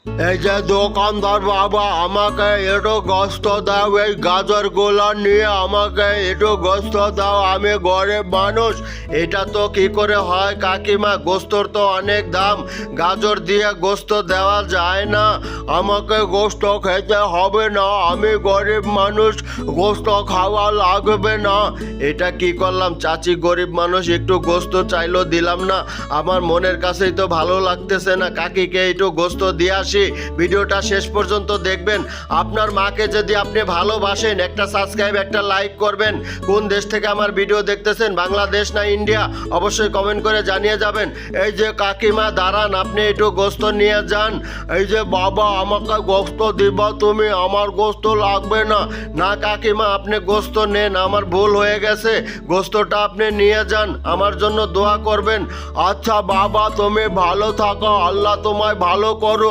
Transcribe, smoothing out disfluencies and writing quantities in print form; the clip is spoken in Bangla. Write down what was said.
এই যে দোকানদার বাবা, আমাকে একটু গোস্ত দাও, এই গাজরগুলো নিয়ে আমাকে একটু গোস্ত দাও, আমি গরিব মানুষ। এটা তো কি করে হয় কাকিমা, গোস্তর তো অনেক দাম, গাজর দিয়ে গোস্ত দেওয়া যায় না। আমাকে গোস্ত খেতে হবে না, আমি গরিব মানুষ, গোস্ত খাওয়া লাগবে না। এটা কি করলাম চাচি, গরিব মানুষ একটু গোস্ত চাইলো দিলাম না, আমার মনের কাছেই তো ভালো লাগতেছে না। কাকিকে একটু গোস্ত দিয়ে আসি। ভিডিওটা শেষ পর্যন্ত দেখবেন। আপনার মাকে যদি আপনি ভালোবাসেন, একটা সাবস্ক্রাইব, একটা লাইক করবেন। কোন দেশ থেকে আমার ভিডিও দেখতেছেন, বাংলাদেশ না ইন্ডিয়া, অবশ্যই কমেন্ট করে জানিয়ে যাবেন। এই যে কাকিমা দাঁড়ান, আপনি একটু গোস্ত নিয়ে যান। এই যে বাবা, আমাকে গোস্ত দিবা তুমি, আমার গোস্ত লাগবে না। না কাকিমা, আপনি গোস্ত নেন, আমার ভুল হয়ে গেছে, গোস্তটা আপনি নিয়ে যান, আমার জন্য দোয়া করবেন। আচ্ছা বাবা, তুমি ভালো থাকো, আল্লাহ তোমায় ভালো করুক।